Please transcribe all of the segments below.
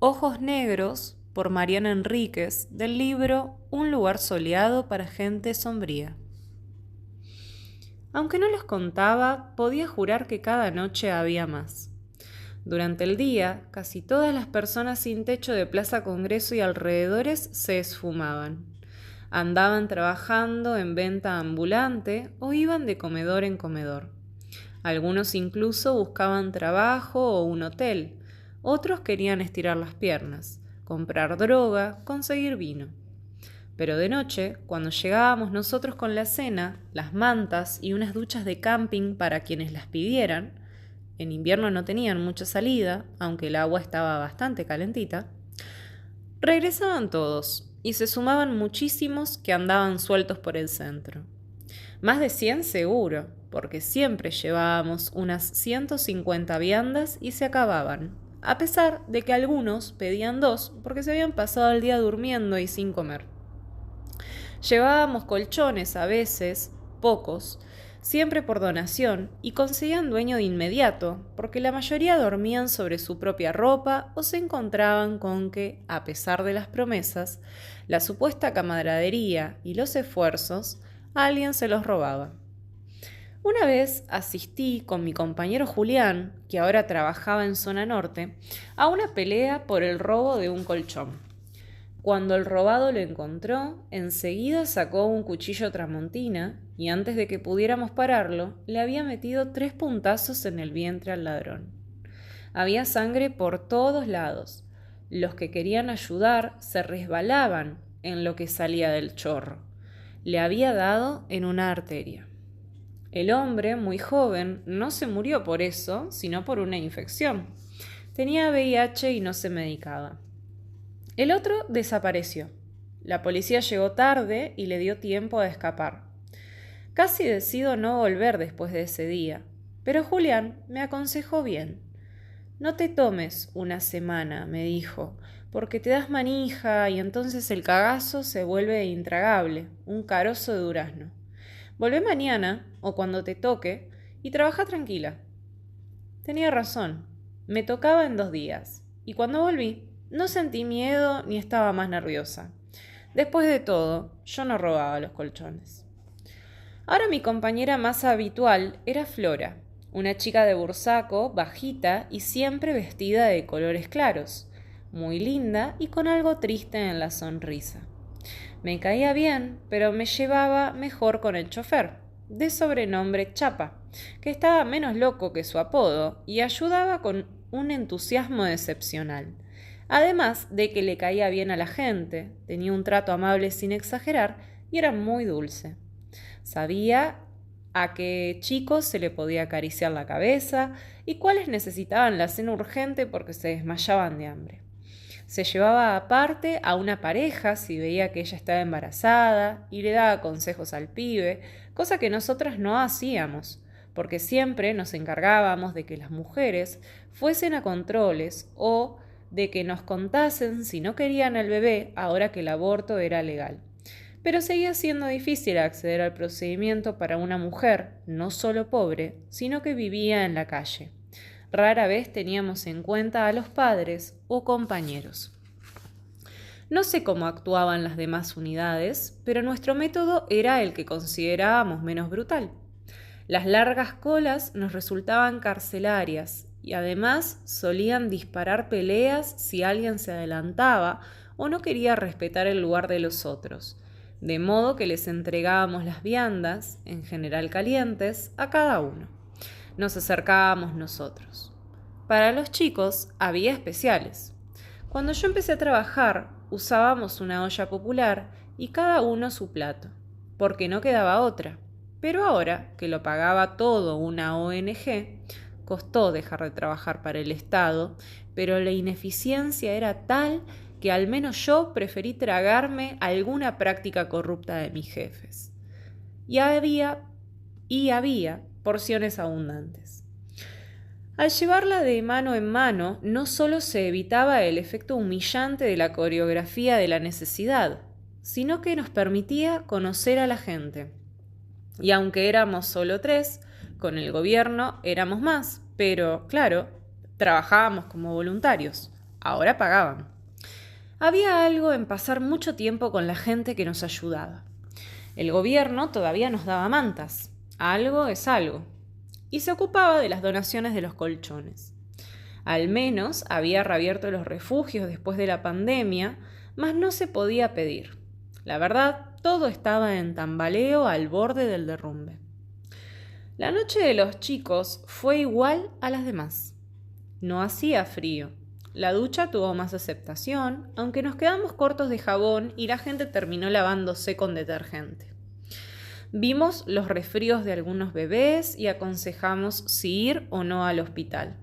Ojos Negros por Mariana Enríquez, del libro Un lugar soleado para gente sombría. Aunque no los contaba, podía jurar que cada noche había más. Durante el día, casi todas las personas sin techo de Plaza Congreso y alrededores se esfumaban. Andaban trabajando en venta ambulante o iban de comedor en comedor. Algunos incluso buscaban trabajo o un hotel. Otros querían estirar las piernas, comprar droga, conseguir vino. Pero de noche, cuando llegábamos nosotros con la cena, las mantas y unas duchas de camping para quienes las pidieran, en invierno no tenían mucha salida, aunque el agua estaba bastante calentita, regresaban todos y se sumaban muchísimos que andaban sueltos por el centro. Más de 100 seguro, porque siempre llevábamos unas 150 viandas y se acababan, a pesar de que algunos pedían 2 porque se habían pasado el día durmiendo y sin comer. Llevábamos colchones a veces, pocos, siempre por donación, y conseguían dueño de inmediato, porque la mayoría dormían sobre su propia ropa o se encontraban con que, a pesar de las promesas, la supuesta camaradería y los esfuerzos, alguien se los robaba. Una vez asistí con mi compañero Julián, que ahora trabajaba en Zona Norte, a una pelea por el robo de un colchón. Cuando el robado lo encontró, enseguida sacó un cuchillo tramontina y antes de que pudiéramos pararlo, le había metido 3 puntazos en el vientre al ladrón. Había sangre por todos lados. Los que querían ayudar se resbalaban en lo que salía del chorro. Le había dado en una arteria. El hombre, muy joven, no se murió por eso, sino por una infección. Tenía VIH y no se medicaba. El otro desapareció. La policía llegó tarde y le dio tiempo a escapar. Casi decido no volver después de ese día, pero Julián me aconsejó bien. No te tomes una semana, me dijo, porque te das manija y entonces el cagazo se vuelve intragable, un carozo de durazno. Volvé mañana, o cuando te toque, y trabaja tranquila. Tenía razón, me tocaba en 2 días, y cuando volví, no sentí miedo ni estaba más nerviosa. Después de todo, yo no robaba los colchones. Ahora mi compañera más habitual era Flora, una chica de Bursaco, bajita y siempre vestida de colores claros, muy linda y con algo triste en la sonrisa. Me caía bien, pero me llevaba mejor con el chofer, de sobrenombre Chapa, que estaba menos loco que su apodo y ayudaba con un entusiasmo excepcional. Además de que le caía bien a la gente, tenía un trato amable sin exagerar y era muy dulce. Sabía a qué chicos se le podía acariciar la cabeza y cuáles necesitaban la cena urgente porque se desmayaban de hambre. Se llevaba aparte a una pareja si veía que ella estaba embarazada y le daba consejos al pibe, cosa que nosotras no hacíamos, porque siempre nos encargábamos de que las mujeres fuesen a controles o de que nos contasen si no querían al bebé ahora que el aborto era legal. Pero seguía siendo difícil acceder al procedimiento para una mujer, no solo pobre, sino que vivía en la calle. Rara vez teníamos en cuenta a los padres o compañeros. No sé cómo actuaban las demás unidades, pero nuestro método era el que considerábamos menos brutal. Las largas colas nos resultaban carcelarias y además solían disparar peleas si alguien se adelantaba o no quería respetar el lugar de los otros, de modo que les entregábamos las viandas, en general calientes, a cada uno. Nos acercábamos nosotros. Para los chicos había especiales. Cuando yo empecé a trabajar, usábamos una olla popular y cada uno su plato, porque no quedaba otra. Pero ahora, que lo pagaba todo una ONG, costó dejar de trabajar para el Estado, pero la ineficiencia era tal que al menos yo preferí tragarme alguna práctica corrupta de mis jefes. Y había porciones abundantes. Al llevarla de mano en mano, no solo se evitaba el efecto humillante de la coreografía de la necesidad, sino que nos permitía conocer a la gente. Y aunque éramos solo 3, con el gobierno éramos más, pero, claro, trabajábamos como voluntarios. Ahora pagaban. Había algo en pasar mucho tiempo con la gente que nos ayudaba. El gobierno todavía nos daba mantas. Algo es algo. Y se ocupaba de las donaciones de los colchones. Al menos había reabierto los refugios después de la pandemia, mas no se podía pedir. La verdad, todo estaba en tambaleo al borde del derrumbe. La noche de los chicos fue igual a las demás. No hacía frío. La ducha tuvo más aceptación, aunque nos quedamos cortos de jabón y la gente terminó lavándose con detergente. Vimos los resfríos de algunos bebés y aconsejamos si ir o no al hospital.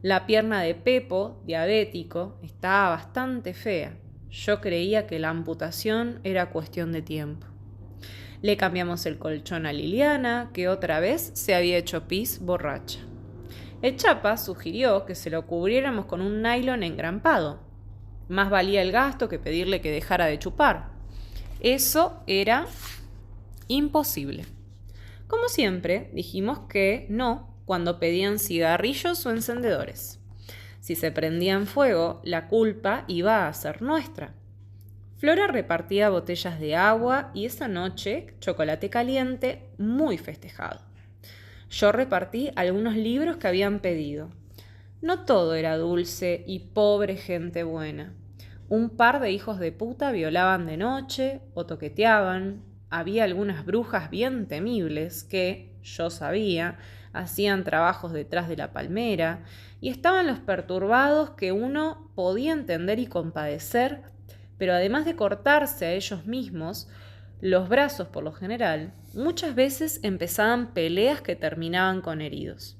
La pierna de Pepo, diabético, estaba bastante fea. Yo creía que la amputación era cuestión de tiempo. Le cambiamos el colchón a Liliana, que otra vez se había hecho pis borracha. El Chapa sugirió que se lo cubriéramos con un nylon engrampado. Más valía el gasto que pedirle que dejara de chupar. Eso era imposible. Como siempre, dijimos que no cuando pedían cigarrillos o encendedores. Si se prendía en fuego, la culpa iba a ser nuestra. Flora repartía botellas de agua y esa noche chocolate caliente muy festejado. Yo repartí algunos libros que habían pedido. No todo era dulce y pobre gente buena. Un par de hijos de puta violaban de noche o toqueteaban. Había algunas brujas bien temibles que, yo sabía, hacían trabajos detrás de la palmera, y estaban los perturbados que uno podía entender y compadecer, pero además de cortarse a ellos mismos, los brazos por lo general, muchas veces empezaban peleas que terminaban con heridos.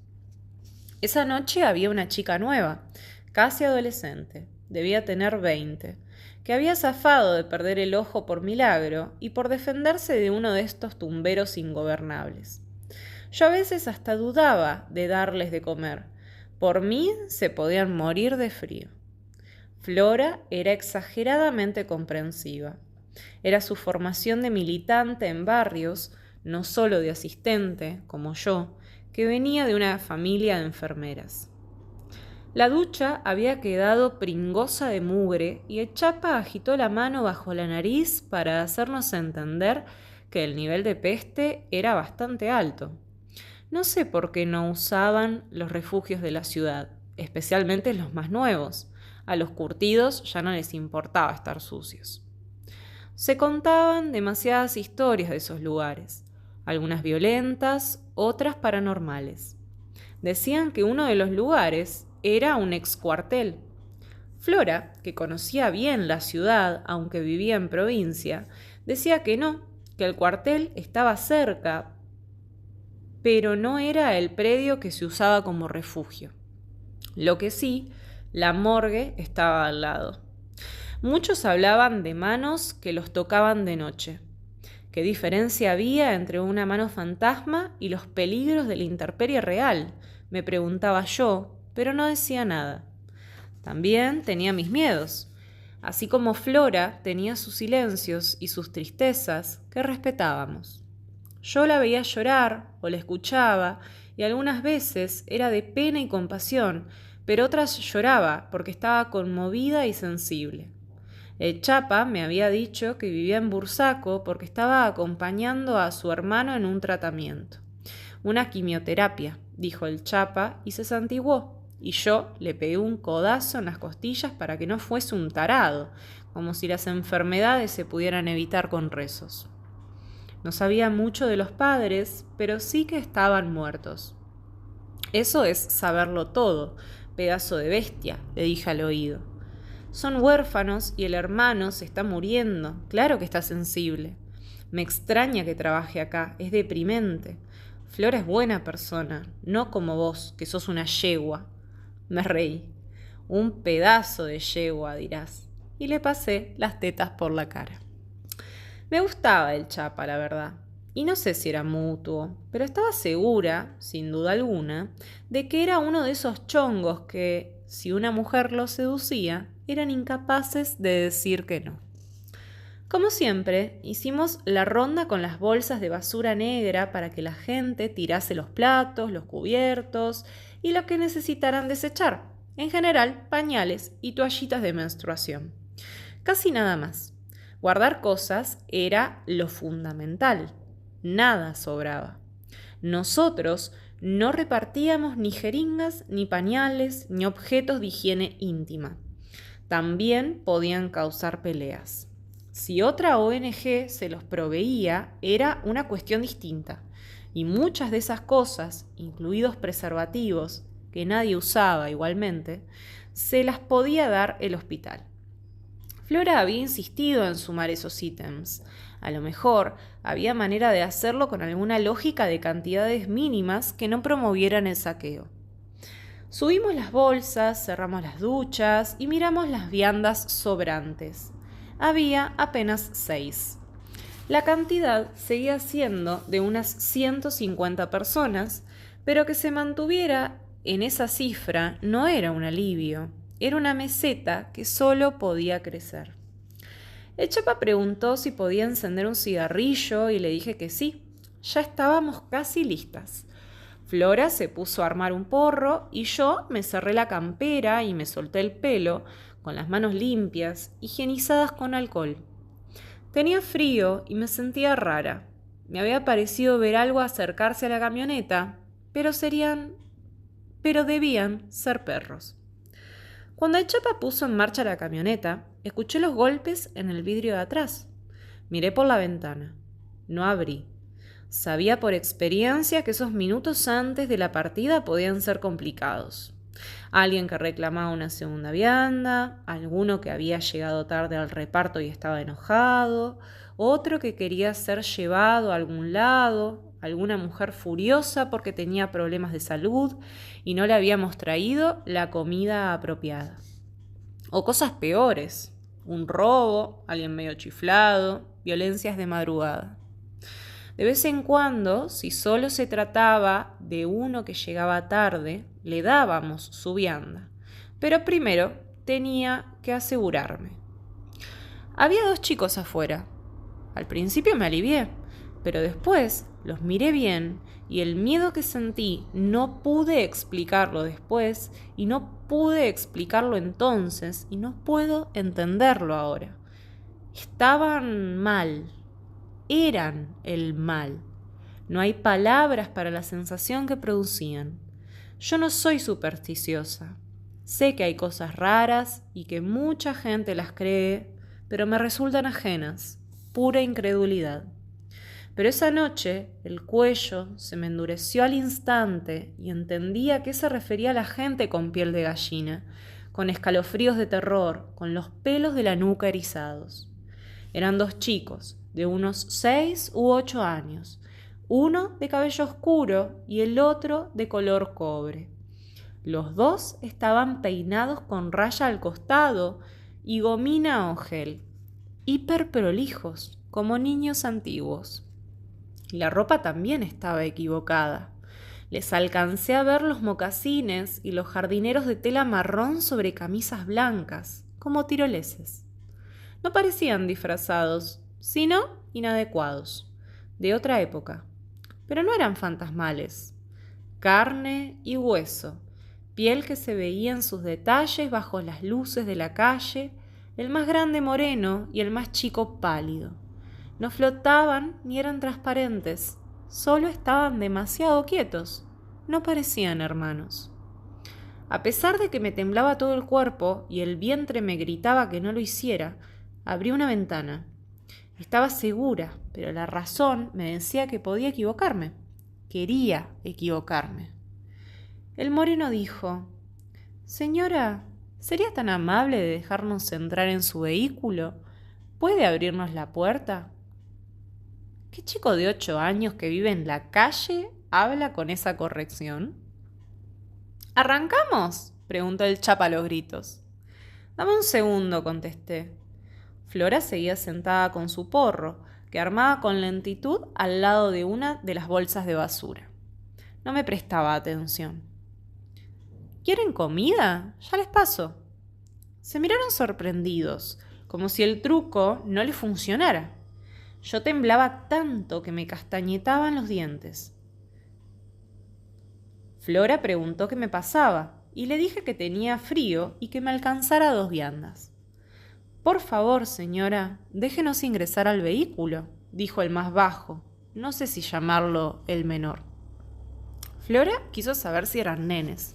Esa noche había una chica nueva, casi adolescente, debía tener 20, que había zafado de perder el ojo por milagro y por defenderse de uno de estos tumberos ingobernables. Yo a veces hasta dudaba de darles de comer. Por mí se podían morir de frío. Flora era exageradamente comprensiva. Era su formación de militante en barrios, no solo de asistente, como yo, que venía de una familia de enfermeras. La ducha había quedado pringosa de mugre y el Chapa agitó la mano bajo la nariz para hacernos entender que el nivel de peste era bastante alto. No sé por qué no usaban los refugios de la ciudad, especialmente los más nuevos. A los curtidos ya no les importaba estar sucios. Se contaban demasiadas historias de esos lugares, algunas violentas, otras paranormales. Decían que uno de los lugares era un excuartel. Flora, que conocía bien la ciudad, aunque vivía en provincia, decía que no, que el cuartel estaba cerca, pero no era el predio que se usaba como refugio. Lo que sí, la morgue estaba al lado. Muchos hablaban de manos que los tocaban de noche. ¿Qué diferencia había entre una mano fantasma y los peligros de la intemperie real?, me preguntaba yo, pero no decía nada. También tenía mis miedos, así como Flora tenía sus silencios y sus tristezas que respetábamos. Yo la veía llorar o la escuchaba y algunas veces era de pena y compasión, pero otras lloraba porque estaba conmovida y sensible. El Chapa me había dicho que vivía en Bursaco porque estaba acompañando a su hermano en un tratamiento. Una quimioterapia, dijo el Chapa y se santiguó, y yo le pegué un codazo en las costillas para que no fuese un tarado, como si las enfermedades se pudieran evitar con rezos. No sabía mucho de los padres, pero sí que estaban muertos. Eso es saberlo todo, pedazo de bestia, le dije al oído. Son huérfanos y el hermano se está muriendo. Claro que está sensible. Me extraña que trabaje acá, es deprimente. Flora es buena persona, no como vos, que sos una yegua. Me reí. Un pedazo de yegua, dirás. Y le pasé las tetas por la cara. Me gustaba el Chapa, la verdad. Y no sé si era mutuo, pero estaba segura, sin duda alguna, de que era uno de esos chongos que, si una mujer los seducía, eran incapaces de decir que no. Como siempre, hicimos la ronda con las bolsas de basura negra para que la gente tirase los platos, los cubiertos y lo que necesitaran desechar. En general, pañales y toallitas de menstruación. Casi nada más. Guardar cosas era lo fundamental. Nada sobraba. Nosotros no repartíamos ni jeringas, ni pañales, ni objetos de higiene íntima. También podían causar peleas. Si otra ONG se los proveía, era una cuestión distinta. Y muchas de esas cosas, incluidos preservativos, que nadie usaba igualmente, se las podía dar el hospital. Flora había insistido en sumar esos ítems. A lo mejor había manera de hacerlo con alguna lógica de cantidades mínimas que no promovieran el saqueo. Subimos las bolsas, cerramos las duchas y miramos las viandas sobrantes. Había apenas 6. La cantidad seguía siendo de unas 150 personas, pero que se mantuviera en esa cifra no era un alivio. Era una meseta que solo podía crecer. El Chapa preguntó si podía encender un cigarrillo y le dije que sí. Ya estábamos casi listas. Flora se puso a armar un porro y yo me cerré la campera y me solté el pelo con las manos limpias, higienizadas con alcohol. Tenía frío y me sentía rara. Me había parecido ver algo acercarse a la camioneta, pero debían ser perros. Cuando el Chapa puso en marcha la camioneta, escuché los golpes en el vidrio de atrás. Miré por la ventana. No abrí. Sabía por experiencia que esos minutos antes de la partida podían ser complicados. Alguien que reclamaba una segunda vianda, alguno que había llegado tarde al reparto y estaba enojado, otro que quería ser llevado a algún lado, alguna mujer furiosa porque tenía problemas de salud y no le habíamos traído la comida apropiada. O cosas peores, un robo, alguien medio chiflado, violencias de madrugada. De vez en cuando, si solo se trataba de uno que llegaba tarde, le dábamos su vianda. Pero primero tenía que asegurarme. Había 2 chicos afuera. Al principio me alivié, pero después los miré bien y el miedo que sentí no pude explicarlo después y no pude explicarlo entonces y no puedo entenderlo ahora. Estaban mal. Eran el mal. No hay palabras para la sensación que producían. Yo no soy supersticiosa. Sé que hay cosas raras y que mucha gente las cree, pero me resultan ajenas, pura incredulidad. Pero esa noche el cuello se me endureció al instante y entendí a qué se refería la gente con piel de gallina, con escalofríos de terror, con los pelos de la nuca erizados. Eran 2 chicos, de unos 6 u 8 años, uno de cabello oscuro y el otro de color cobre. Los 2 estaban peinados con raya al costado y gomina o gel, hiper prolijos, como niños antiguos. La ropa también estaba equivocada. Les alcancé a ver los mocasines y los jardineros de tela marrón sobre camisas blancas, como tiroleses. No parecían disfrazados, sino inadecuados, de otra época. Pero no eran fantasmales. Carne y hueso, piel que se veía en sus detalles bajo las luces de la calle, el más grande moreno y el más chico pálido. No flotaban ni eran transparentes, solo estaban demasiado quietos, no parecían hermanos. A pesar de que me temblaba todo el cuerpo y el vientre me gritaba que no lo hiciera, abrí una ventana. Estaba segura, pero la razón me decía que podía equivocarme. Quería equivocarme. El moreno dijo: «Señora, ¿sería tan amable de dejarnos entrar en su vehículo? ¿Puede abrirnos la puerta?» ¿Qué chico de 8 años que vive en la calle habla con esa corrección? «¿Arrancamos?», preguntó el Chapa a los gritos. «Dame un segundo», contesté. Flora seguía sentada con su porro, que armaba con lentitud al lado de una de las bolsas de basura. No me prestaba atención. «¿Quieren comida? Ya les paso». Se miraron sorprendidos, como si el truco no les funcionara. Yo temblaba tanto que me castañetaban los dientes. Flora preguntó qué me pasaba y le dije que tenía frío y que me alcanzara 2 viandas. Por favor, señora, déjenos ingresar al vehículo, dijo el más bajo, no sé si llamarlo el menor. Flora quiso saber si eran nenes.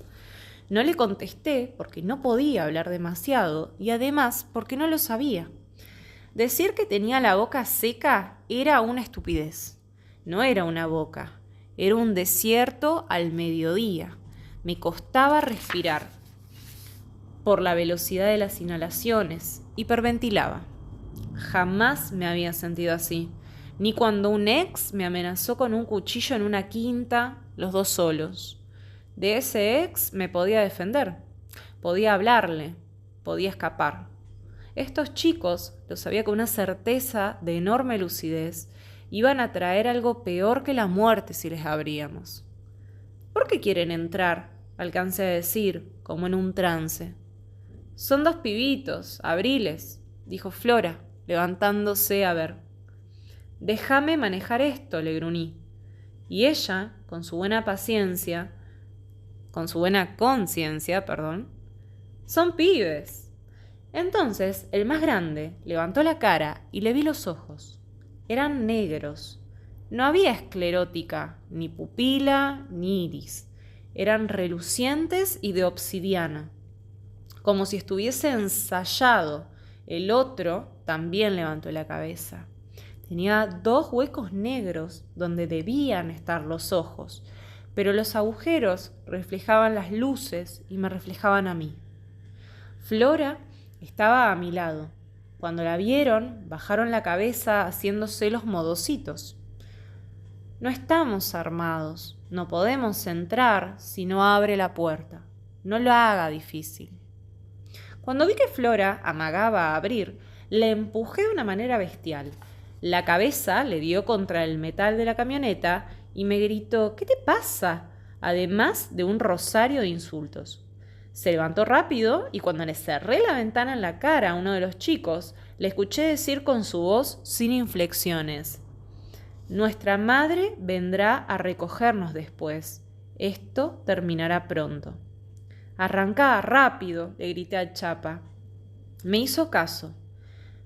No le contesté porque no podía hablar demasiado y además porque no lo sabía. Decir que tenía la boca seca era una estupidez. No era una boca, era un desierto al mediodía. Me costaba respirar por la velocidad de las inhalaciones. Hiperventilaba. Jamás me había sentido así, ni cuando un ex me amenazó con un cuchillo en una quinta, los dos solos. De ese ex me podía defender, podía hablarle, podía escapar. Estos chicos, lo sabía con una certeza de enorme lucidez, iban a traer algo peor que la muerte si les abríamos. ¿Por qué quieren entrar?, alcancé a decir, como en un trance. Son 2 pibitos, abriles, dijo Flora, levantándose a ver. Déjame manejar esto, le gruñí. Y ella, con su buena conciencia, son pibes. Entonces, el más grande levantó la cara y le vi los ojos. Eran negros. No había esclerótica, ni pupila, ni iris. Eran relucientes y de obsidiana, como si estuviese ensayado. El otro también levantó la cabeza. Tenía 2 huecos negros donde debían estar los ojos, pero los agujeros reflejaban las luces y me reflejaban a mí. Flora estaba a mi lado. Cuando la vieron, bajaron la cabeza haciéndose los modositos. No estamos armados, no podemos entrar si no abre la puerta. No lo haga difícil. Cuando vi que Flora amagaba a abrir, le empujé de una manera bestial. La cabeza le dio contra el metal de la camioneta y me gritó: ¿Qué te pasa?, además de un rosario de insultos. Se levantó rápido y cuando le cerré la ventana en la cara a uno de los chicos, le escuché decir con su voz sin inflexiones: Nuestra madre vendrá a recogernos después. Esto terminará pronto. Arrancá, rápido, le grité al Chapa. Me hizo caso.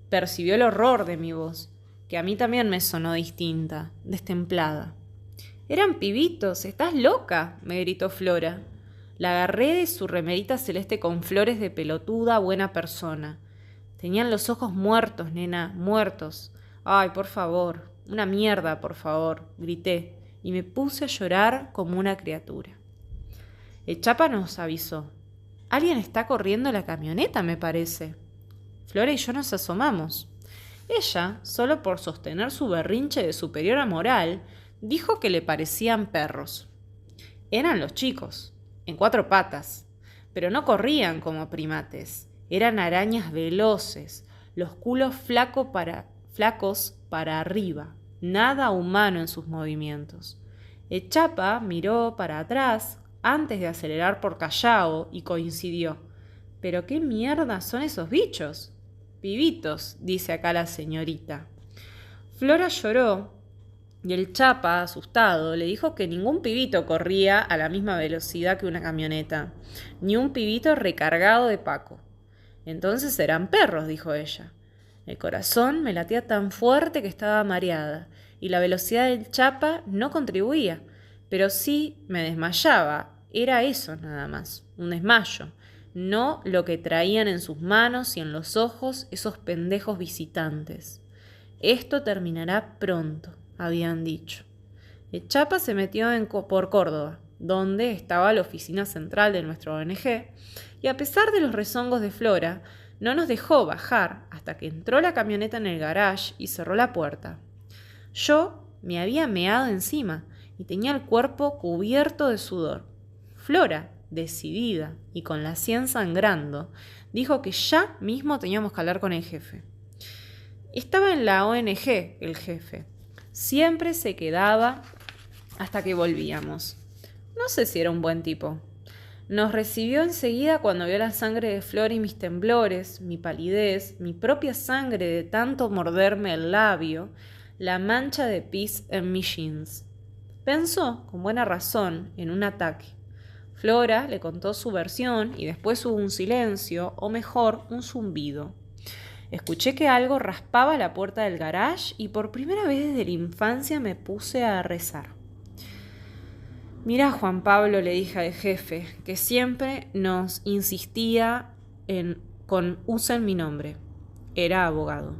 Percibió el horror de mi voz, que a mí también me sonó distinta, destemplada. Eran pibitos, ¿estás loca?, me gritó Flora. La agarré de su remerita celeste con flores de pelotuda buena persona. Tenían los ojos muertos, nena, muertos. Ay, por favor, una mierda, por favor, grité, y me puse a llorar como una criatura. El Chapa nos avisó. Alguien está corriendo la camioneta, me parece. Flora y yo nos asomamos. Ella, solo por sostener su berrinche de superiora moral, dijo que le parecían perros. Eran los chicos, en 4 patas, pero no corrían como primates. Eran arañas veloces, los culos flacos para arriba, nada humano en sus movimientos. El Chapa miró para atrás antes de acelerar por Callao y coincidió. ¿Pero qué mierda son esos bichos? Pibitos, dice acá la señorita. Flora lloró y el Chapa, asustado, le dijo que ningún pibito corría a la misma velocidad que una camioneta, ni un pibito recargado de Paco. Entonces eran perros, dijo ella. El corazón me latía tan fuerte que estaba mareada, y la velocidad del Chapa no contribuía, pero sí me desmayaba. Era eso nada más, un desmayo, no lo que traían en sus manos y en los ojos esos pendejos visitantes. Esto terminará pronto, habían dicho. El Chapa se metió por Córdoba, donde estaba la oficina central de nuestra ONG, y a pesar de los rezongos de Flora, no nos dejó bajar hasta que entró la camioneta en el garage y cerró la puerta. Yo me había meado encima y tenía el cuerpo cubierto de sudor. Flora, decidida y con la sien sangrando, dijo que ya mismo teníamos que hablar con el jefe. Estaba en la ONG el jefe. Siempre se quedaba hasta que volvíamos. No sé si era un buen tipo. Nos recibió enseguida cuando vio la sangre de Flora y mis temblores, mi palidez, mi propia sangre de tanto morderme el labio, la mancha de pis en mis jeans. Pensó, con buena razón, en un ataque. Flora le contó su versión y después hubo un silencio, o mejor, un zumbido. Escuché que algo raspaba la puerta del garage y por primera vez desde la infancia me puse a rezar. Mirá, Juan Pablo, le dije al jefe, que siempre nos insistía con usen mi nombre. Era abogado.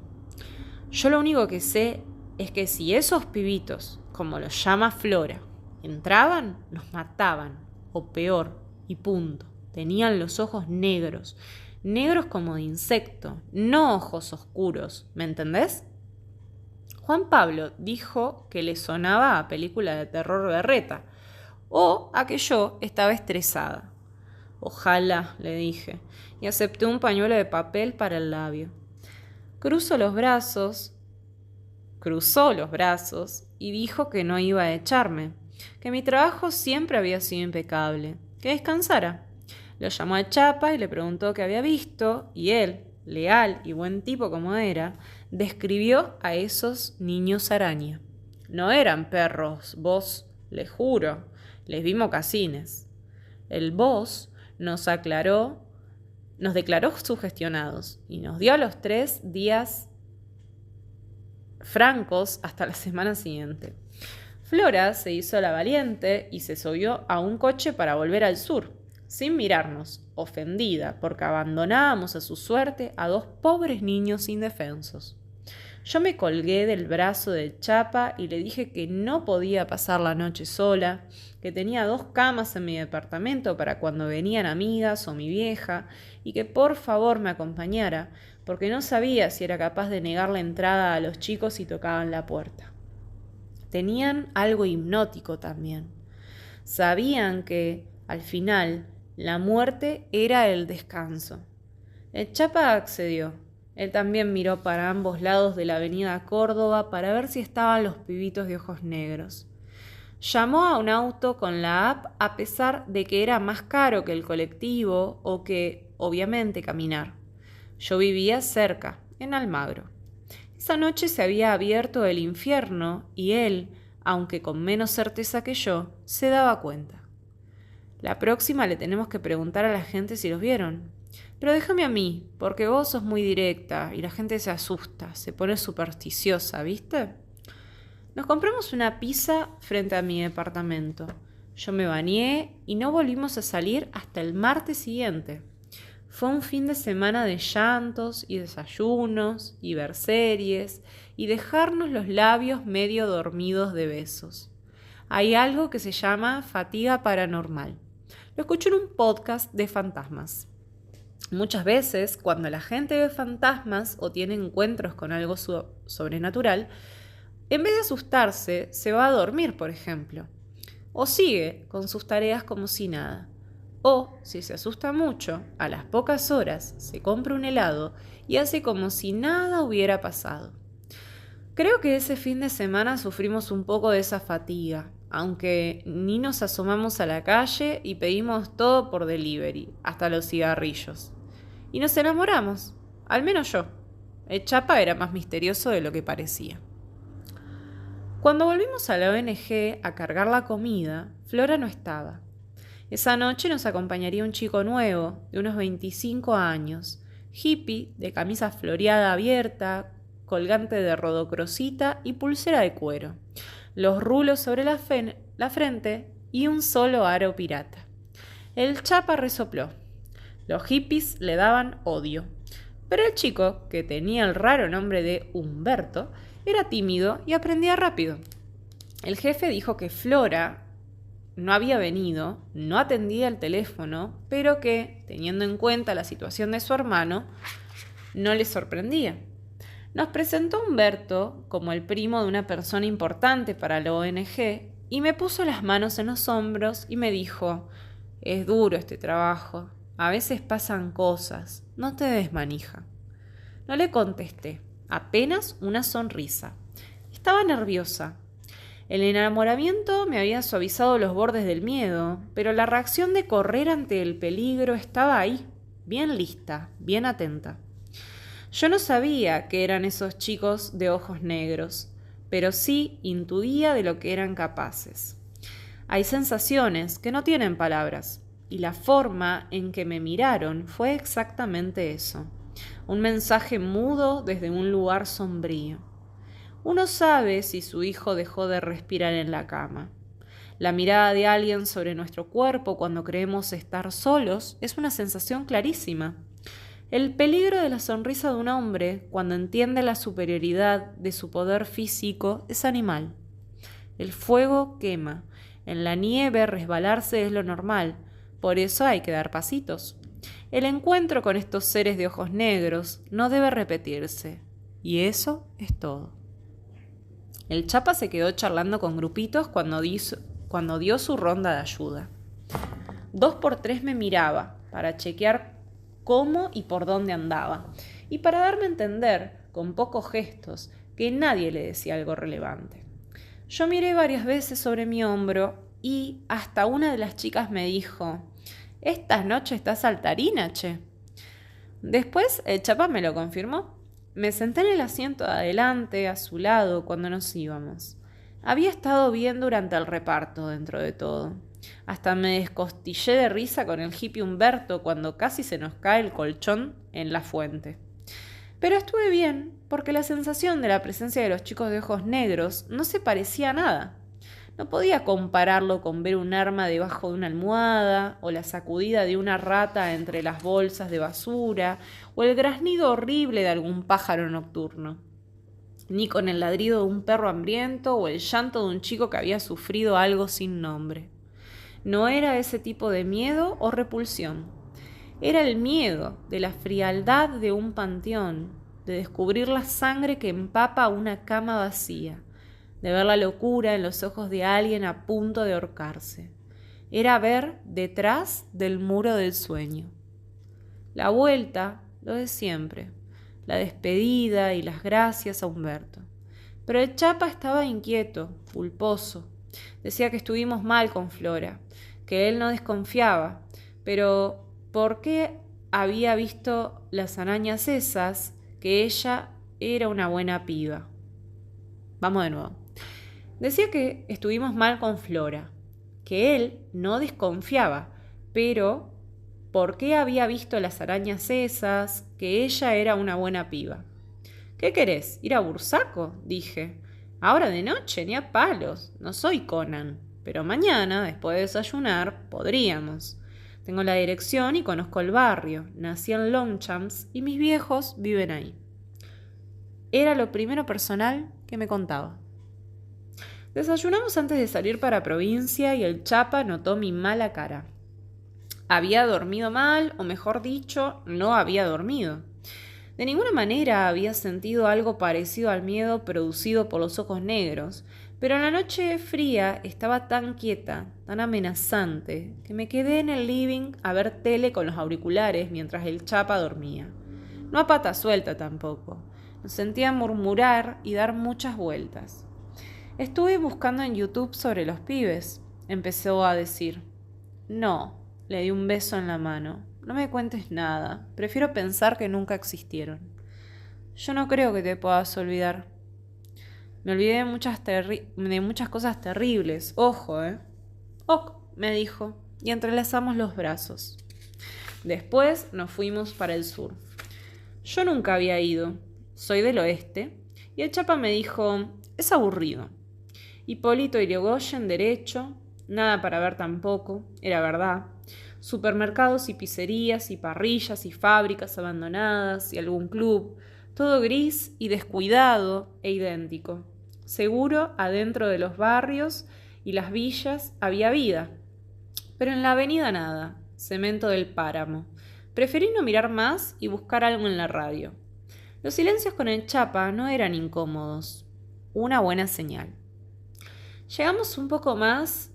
Yo lo único que sé es que si esos pibitos, como los llama Flora, entraban, los mataban, o peor, y punto. Tenían los ojos negros, negros como de insecto, no ojos oscuros, ¿me entendés? Juan Pablo dijo que le sonaba a película de terror berreta, o a que yo estaba estresada. Ojalá, le dije, y acepté un pañuelo de papel para el labio. Cruzó los brazos y dijo que no iba a echarme, que mi trabajo siempre había sido impecable, que descansara. Lo llamó a Chapa y le preguntó qué había visto, y él, leal y buen tipo como era, describió a esos niños araña. No eran perros, vos, les juro. Les vi mocasines. El boss nos declaró sugestionados y nos dio a los 3 días francos hasta la semana siguiente. Flora se hizo la valiente y se subió a un coche para volver al sur, sin mirarnos, ofendida porque abandonábamos a su suerte a 2 pobres niños indefensos. Yo me colgué del brazo de Chapa y le dije que no podía pasar la noche sola, que tenía 2 camas en mi departamento para cuando venían amigas o mi vieja, y que por favor me acompañara, porque no sabía si era capaz de negar la entrada a los chicos si tocaban la puerta. Tenían algo hipnótico también. Sabían que, al final, la muerte era el descanso. El Chapa accedió. Él también miró para ambos lados de la avenida Córdoba para ver si estaban los pibitos de ojos negros. Llamó a un auto con la app a pesar de que era más caro que el colectivo o que, obviamente, caminar. Yo vivía cerca, en Almagro. Esa noche se había abierto el infierno y él, aunque con menos certeza que yo, se daba cuenta. La próxima le tenemos que preguntar a la gente si los vieron. Pero déjame a mí, porque vos sos muy directa y la gente se asusta, se pone supersticiosa, ¿viste? Nos compramos una pizza frente a mi departamento. Yo me bañé y no volvimos a salir hasta el martes siguiente. Fue un fin de semana de llantos y desayunos y ver series y dejarnos los labios medio dormidos de besos. Hay algo que se llama fatiga paranormal. Lo escuché en un podcast de fantasmas. Muchas veces, cuando la gente ve fantasmas o tiene encuentros con algo sobrenatural, en vez de asustarse, se va a dormir, por ejemplo. O sigue con sus tareas como si nada. O, si se asusta mucho, a las pocas horas se compra un helado y hace como si nada hubiera pasado. Creo que ese fin de semana sufrimos un poco de esa fatiga, aunque ni nos asomamos a la calle y pedimos todo por delivery, hasta los cigarrillos. Y nos enamoramos, al menos yo. El Chapa era más misterioso de lo que parecía. Cuando volvimos a la ONG a cargar la comida, Flora no estaba. Esa noche nos acompañaría un chico nuevo, de unos 25 años, hippie, de camisa floreada abierta, colgante de rodocrosita y pulsera de cuero, los rulos sobre la frente y un solo aro pirata. El Chapa resopló. Los hippies le daban odio, pero el chico, que tenía el raro nombre de Humberto, era tímido y aprendía rápido. El jefe dijo que Flora no había venido, no atendía el teléfono, pero que, teniendo en cuenta la situación de su hermano, no le sorprendía. Nos presentó Humberto como el primo de una persona importante para la ONG y me puso las manos en los hombros y me dijo: «Es duro este trabajo, a veces pasan cosas, no te des manija». No le contesté, apenas una sonrisa. Estaba nerviosa. El enamoramiento me había suavizado los bordes del miedo, pero la reacción de correr ante el peligro estaba ahí, bien lista, bien atenta. Yo no sabía qué eran esos chicos de ojos negros, pero sí intuía de lo que eran capaces. Hay sensaciones que no tienen palabras. y la forma en que me miraron fue exactamente eso. Un mensaje mudo desde un lugar sombrío. Uno sabe si su hijo dejó de respirar en la cama. La mirada de alguien sobre nuestro cuerpo cuando creemos estar solos es una sensación clarísima. El peligro de la sonrisa de un hombre cuando entiende la superioridad de su poder físico es animal. El fuego quema. En la nieve resbalarse es lo normal, por eso hay que dar pasitos. El encuentro con estos seres de ojos negros no debe repetirse, y eso es todo. El Chapa se quedó charlando con grupitos cuando dio su ronda de ayuda. 2 por 3 me miraba para chequear cómo y por dónde andaba, y para darme a entender, con pocos gestos, que nadie le decía algo relevante. Yo miré varias veces sobre mi hombro y hasta una de las chicas me dijo: «Esta noche estás saltarina, che». Después el Chapa me lo confirmó. Me senté en el asiento de adelante, a su lado, cuando nos íbamos. Había estado bien durante el reparto, dentro de todo. Hasta me descostillé de risa con el hippie Humberto cuando casi se nos cae el colchón en la fuente. Pero estuve bien, porque la sensación de la presencia de los chicos de ojos negros no se parecía a nada. No podía compararlo con ver un arma debajo de una almohada, o la sacudida de una rata entre las bolsas de basura, o el graznido horrible de algún pájaro nocturno. Ni con el ladrido de un perro hambriento o el llanto de un chico que había sufrido algo sin nombre. No era ese tipo de miedo o repulsión. Era el miedo de la frialdad de un panteón, de descubrir la sangre que empapa una cama vacía, de ver la locura en los ojos de alguien a punto de ahorcarse. Era ver detrás del muro del sueño. La vuelta, lo de siempre, la despedida y las gracias a Humberto. Pero el Chapa estaba inquieto, pulposo. Decía que estuvimos mal con Flora, que él no desconfiaba, pero ¿por qué había visto las arañas esas? Que ella era una buena piba. Vamos de nuevo. Decía que estuvimos mal con Flora, que él no desconfiaba, pero ¿por qué había visto las arañas esas? Que ella era una buena piba. ¿Qué querés? ¿Ir a Bursaco? Dije. Ahora de noche, ni a palos. No soy Conan, pero mañana, después de desayunar, podríamos. Tengo la dirección y conozco el barrio. Nací en Longchamps y mis viejos viven ahí. Era lo primero personal que me contaba. Desayunamos antes de salir para provincia y el Chapa notó mi mala cara. Había dormido mal, o mejor dicho, no había dormido. De ninguna manera había sentido algo parecido al miedo producido por los ojos negros, pero en la noche fría estaba tan quieta, tan amenazante, que me quedé en el living a ver tele con los auriculares mientras el Chapa dormía. No a pata suelta tampoco. Nos sentía murmurar y dar muchas vueltas. Estuve buscando en YouTube sobre los pibes. Empezó a decir. No, le di un beso en la mano. No me cuentes nada. Prefiero pensar que nunca existieron. Yo no creo que te puedas olvidar. Me olvidé de muchas cosas terribles. Ojo, Ok, me dijo, y entrelazamos los brazos. Después nos fuimos para el sur. Yo nunca había ido. Soy del oeste. Y el Chapa me dijo, es aburrido. Hipólito Yrigoyen derecho, nada para ver tampoco, era verdad. Supermercados y pizzerías y parrillas y fábricas abandonadas y algún club, todo gris y descuidado e idéntico. Seguro, adentro de los barrios y las villas había vida, pero en la avenida nada, cemento del páramo. Preferí no mirar más y buscar algo en la radio. Los silencios con el Chapa no eran incómodos, una buena señal. Llegamos en poco más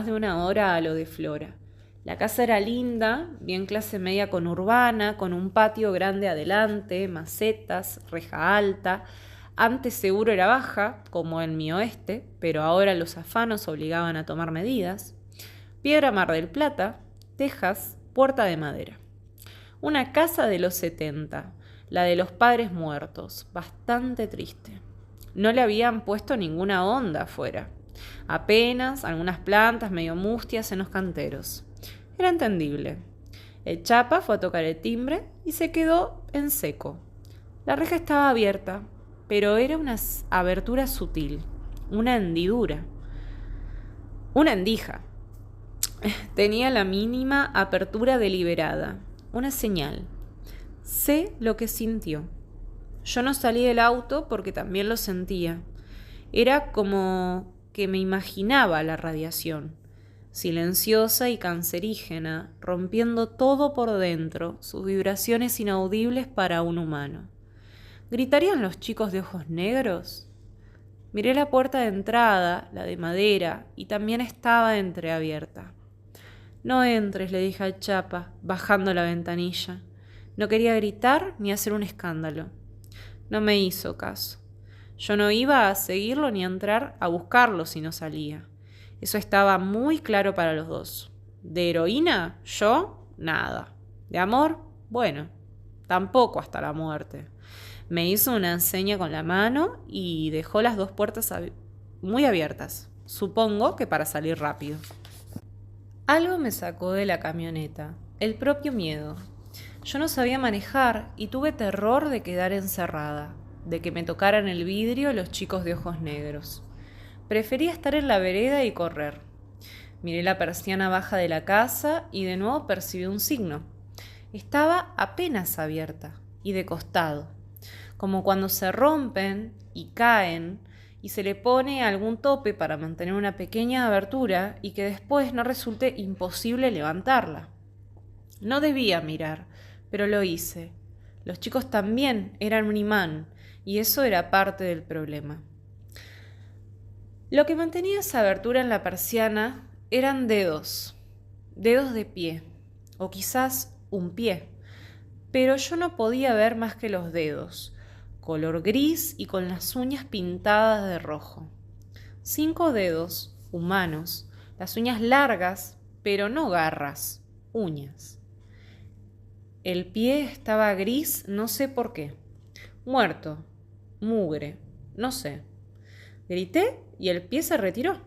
de una hora a lo de Flora. La casa era linda, bien clase media conurbana, con un patio grande adelante, macetas, reja alta. Antes seguro era baja, como en mi oeste, pero ahora los afanos obligaban a tomar medidas. Piedra Mar del Plata, tejas, puerta de madera. Una casa de los 70, la de los padres muertos, bastante triste. No le habían puesto ninguna onda afuera. Apenas algunas plantas medio mustias en los canteros. Era entendible. El Chapa fue a tocar el timbre y se quedó en seco. La reja estaba abierta, pero era una abertura sutil, una hendidura, una endija. Tenía la mínima apertura deliberada, una señal. Sé lo que sintió. Yo no salí del auto porque también lo sentía. Era como que me imaginaba la radiación, silenciosa y cancerígena, rompiendo todo por dentro, sus vibraciones inaudibles para un humano. ¿Gritarían los chicos de ojos negros? Miré la puerta de entrada, la de madera, y también estaba entreabierta. No entres, le dije al Chapa, bajando la ventanilla. No quería gritar ni hacer un escándalo. No me hizo caso. Yo no iba a seguirlo ni a entrar a buscarlo si no salía. Eso estaba muy claro para los dos. ¿De heroína? Yo, nada. ¿De amor? Bueno, tampoco hasta la muerte. Me hizo una seña con la mano y dejó las dos puertas muy abiertas. Supongo que para salir rápido. Algo me sacó de la camioneta, el propio miedo. Yo no sabía manejar y tuve terror de quedar encerrada, de que me tocaran el vidrio los chicos de ojos negros. Prefería estar en la vereda y correr. Miré la persiana baja de la casa y de nuevo percibí un signo. Estaba apenas abierta y de costado, como cuando se rompen y caen y se le pone algún tope para mantener una pequeña abertura y que después no resulte imposible levantarla. No debía mirar, pero lo hice. Los chicos también eran un imán y eso era parte del problema. Lo que mantenía esa abertura en la persiana eran dedos de pie, o quizás un pie, pero yo no podía ver más que los dedos, color gris y con las uñas pintadas de rojo. 5 dedos humanos, las uñas largas, pero no garras, uñas. El pie estaba gris, no sé por qué. Muerto, mugre, no sé. Grité y el pie se retiró.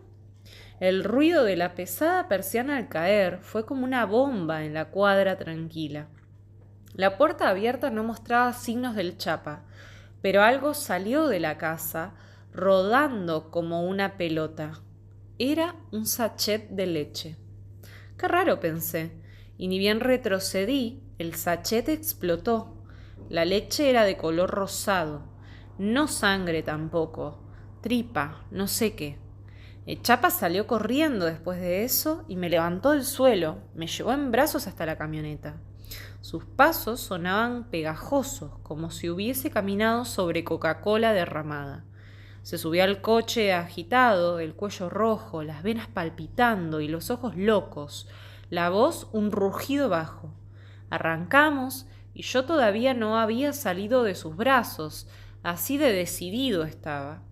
El ruido de la pesada persiana al caer fue como una bomba en la cuadra tranquila. La puerta abierta no mostraba signos del Chapa, pero algo salió de la casa rodando como una pelota. Era un sachet de leche. Qué raro, pensé, y ni bien retrocedí, el sachet explotó. La leche era de color rosado, no sangre tampoco, tripa, no sé qué. El Chapa salió corriendo después de eso y me levantó del suelo, me llevó en brazos hasta la camioneta. Sus pasos sonaban pegajosos, como si hubiese caminado sobre Coca-Cola derramada. Se subió al coche agitado, el cuello rojo, las venas palpitando y los ojos locos, la voz un rugido bajo. Arrancamos y yo todavía no había salido de sus brazos, así de decidido estaba.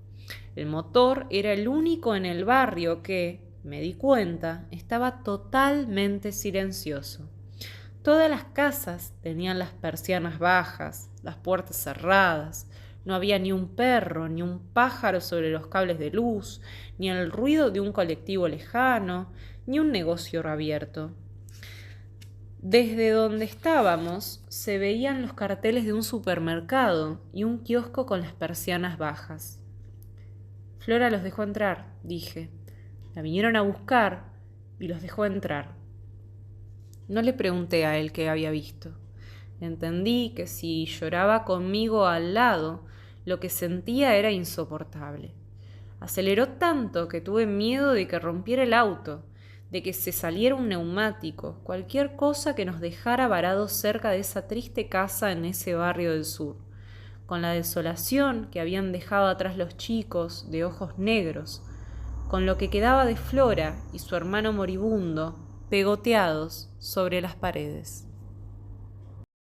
El motor era el único en el barrio que, me di cuenta, estaba totalmente silencioso. Todas las casas tenían las persianas bajas, las puertas cerradas. No había ni un perro, ni un pájaro sobre los cables de luz, ni el ruido de un colectivo lejano, ni un negocio abierto. Desde donde estábamos se veían los carteles de un supermercado y un kiosco con las persianas bajas. Flora los dejó entrar, dije. La vinieron a buscar y los dejó entrar. No le pregunté a él qué había visto. Entendí que si lloraba conmigo al lado, lo que sentía era insoportable. Aceleró tanto que tuve miedo de que rompiera el auto, de que se saliera un neumático, cualquier cosa que nos dejara varados cerca de esa triste casa en ese barrio del sur, con la desolación que habían dejado atrás los chicos de ojos negros, con lo que quedaba de Flora y su hermano moribundo, pegoteados sobre las paredes.